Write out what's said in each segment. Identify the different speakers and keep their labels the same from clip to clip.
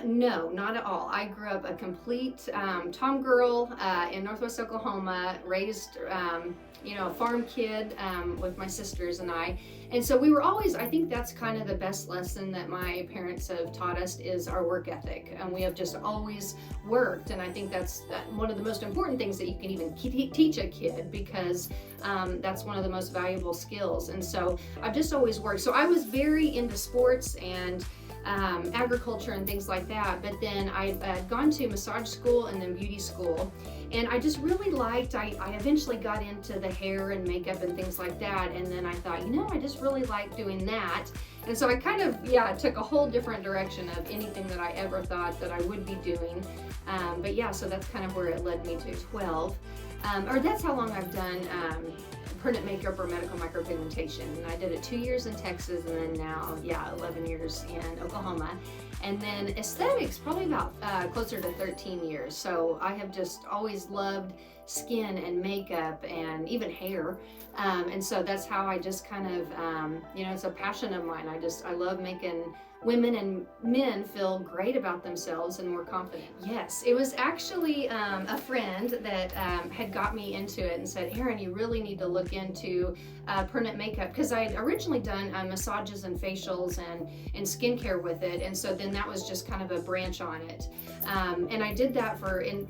Speaker 1: No, not at all. I grew up a complete tom girl in Northwest Oklahoma, raised, a farm kid with my sisters and I. And so we were always, I think that's kind of the best lesson that my parents have taught us is our work ethic. And we have just always worked. And I think that's one of the most important things that you can even teach a kid, because that's one of the most valuable skills. And so I've just always worked. So I was very into sports and agriculture and things like that, but then I had gone to massage school and then beauty school, and I just really liked, I eventually got into the hair and makeup and things like that, and then I thought, I just really like doing that. And so I kind of, took a whole different direction of anything that I ever thought that I would be doing. So that's kind of where it led me to 12. Or that's how long I've done permanent makeup or medical micropigmentation. And I did it 2 years in Texas, and then now, 11 years in Oklahoma. And then aesthetics, probably about closer to 13 years. So I have just always loved skin and makeup and even hair. And so that's how I just kind of, it's a passion of mine. I love making women and men feel great about themselves and more confident. Yes, it was actually a friend that had got me into it and said, Erin, you really need to look into permanent makeup, because I had originally done massages and facials and skincare with it, and so then that was just kind of a branch on it. And I did that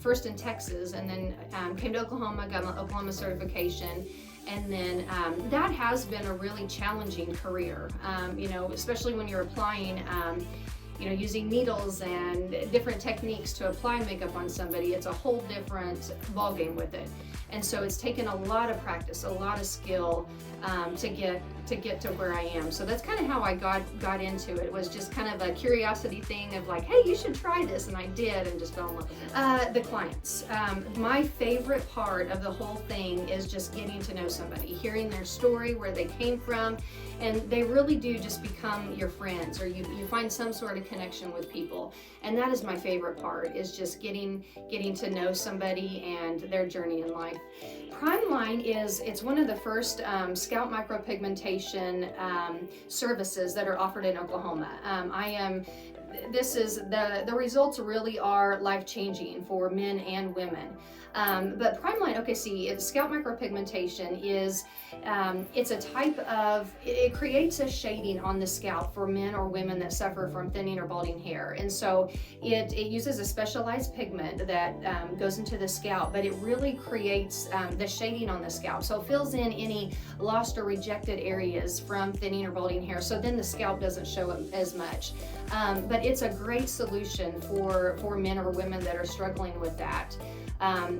Speaker 1: first in Texas, and then came to Oklahoma, got my Oklahoma certification. And then that has been a really challenging career, especially when you're applying, using needles and different techniques to apply makeup on somebody. It's a whole different ballgame with it. And so it's taken a lot of practice, a lot of skill to get to where I am. So that's kind of how I got into it. It was just kind of a curiosity thing of like, hey, you should try this, and I did, and just fell in love with it. The clients. My favorite part of the whole thing is just getting to know somebody, hearing their story, where they came from, and they really do just become your friends, or you find some sort of connection with people. And that is my favorite part, is just getting to know somebody and their journey in life. PrimeLine it's one of the first scalp micropigmentation services that are offered in Oklahoma. The results really are life-changing for men and women. But PrimeLine, scalp micropigmentation is, it's a type of, it creates a shading on the scalp for men or women that suffer from thinning or balding hair. And so it uses a specialized pigment that goes into the scalp, but it really creates the shading on the scalp. So it fills in any lost or rejected areas from thinning or balding hair, so then the scalp doesn't show up as much. But it's a great solution for men or women that are struggling with that.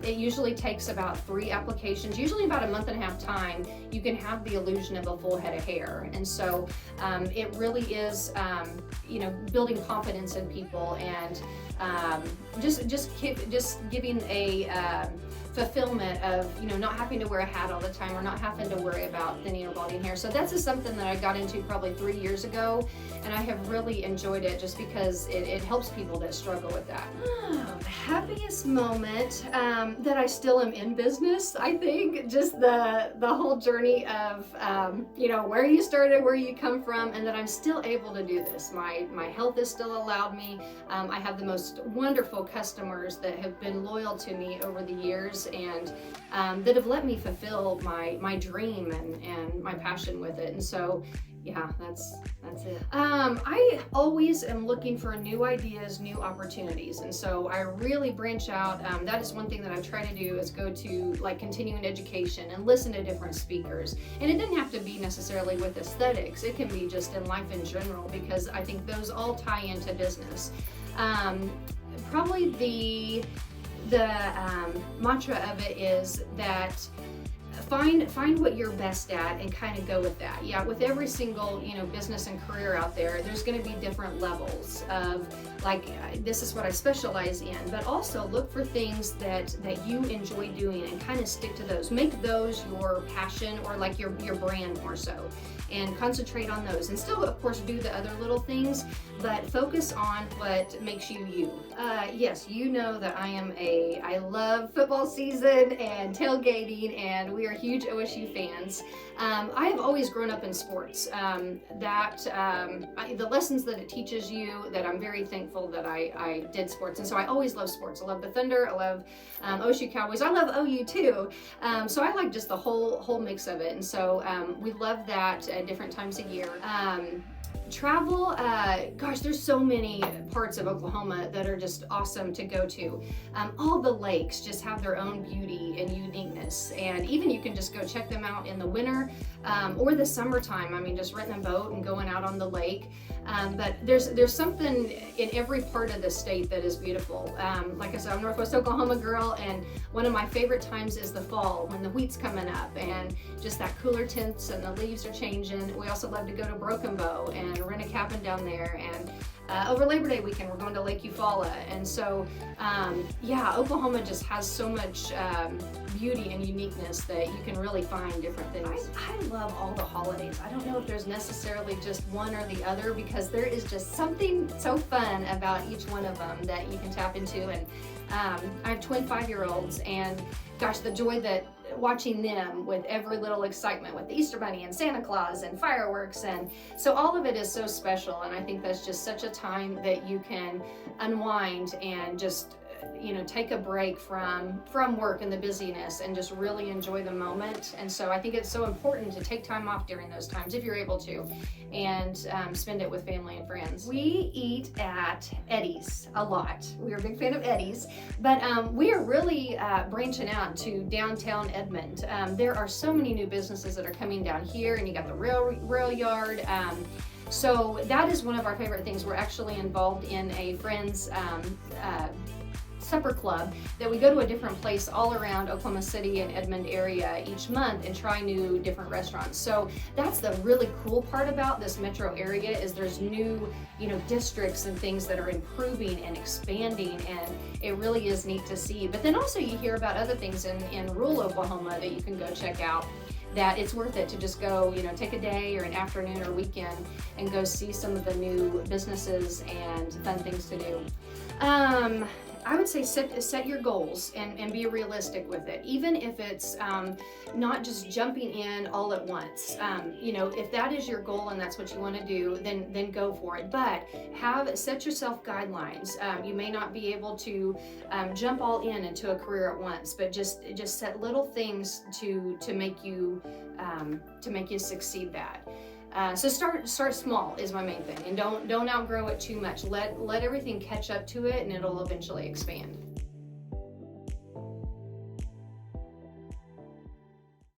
Speaker 1: It usually takes about 3 applications, usually about a month and a half time, you can have the illusion of a full head of hair. And so it really is, building confidence in people, and just giving a fulfillment of, not having to wear a hat all the time, or not having to worry about thinning or balding hair. So that's just something that I got into probably 3 years ago, and I have really enjoyed it just because it helps people that struggle with that. The happiest moment that I still am in business, I think, just the whole journey of, where you started, where you come from, and that I'm still able to do this. My health has still allowed me. I have the most wonderful customers that have been loyal to me over the years, and that have let me fulfill my dream and my passion with it. And so that's it. I always am looking for new ideas, new opportunities, and so I really branch out. That is one thing that I try to do, is go to continuing education and listen to different speakers. And it didn't have to be necessarily with aesthetics. It can be just in life in general, because I think those all tie into business. Probably the mantra of it is that find what you're best at and kind of go with that. With every single business and career out there, there's going to be different levels of this is what I specialize in, but also look for things that you enjoy doing and kind of stick to those. Make those your passion, or your brand more so. and concentrate on those, and still of course do the other little things, but focus on what makes you you. Yes, you know that I love football season and tailgating, and we are huge OSU fans. I have always grown up in sports. The lessons that it teaches you, that I'm very thankful that I did sports, and so I always love sports. I love the Thunder, I love OSU Cowboys, I love OU too. So I like just the whole mix of it, and so we love that at different times a year. Travel, gosh, there's so many parts of Oklahoma that are just awesome to go to. All the lakes just have their own beauty and uniqueness, and even you can just go check them out in the winter or the summertime. I mean, just renting a boat and going out on the lake. But there's something in every part of the state that is beautiful. Like I said, I'm a Northwest Oklahoma girl, and one of my favorite times is the fall when the wheat's coming up and just that cooler tints and the leaves are changing. We also love to go to Broken Bow and rent a cabin down there, and over Labor Day weekend we're going to Lake Eufaula. And so yeah, Oklahoma just has so much beauty and uniqueness that you can really find different things. I love all the holidays. I don't know if there's necessarily just one or the other, because there is just something so fun about each one of them that you can tap into. And I have twin 5-year-olds, and gosh, the joy that watching them with every little excitement with the Easter Bunny and Santa Claus and fireworks, and so all of it is so special. And I think that's just such a time that you can unwind and just, you know, take a break from work and the busyness and just really enjoy the moment. And so I think it's so important to take time off during those times if you're able to, and spend it with family and friends. We eat at Eddie's a lot. We're a big fan of Eddie's, but we are really branching out to downtown Edmond. There are so many new businesses that are coming down here, and you got the rail yard. So that is one of our favorite things. We're actually involved in a friend's supper club that we go to a different place all around Oklahoma City and Edmond area each month and try new different restaurants. So that's the really cool part about this metro area, is there's new, you know, districts and things that are improving and expanding, and it really is neat to see. But then also you hear about other things in rural Oklahoma that you can go check out, that it's worth it to just go, you know, take a day or an afternoon or weekend and go see some of the new businesses and fun things to do. I would say set your goals and be realistic with it, even if it's not just jumping in all at once. You know, if that is your goal and that's what you want to do, then go for it. But set yourself guidelines. You may not be able to jump all into a career at once, but just set little things to make you succeed that. So start small is my main thing, and don't outgrow it too much. Let everything catch up to it, and it'll eventually expand.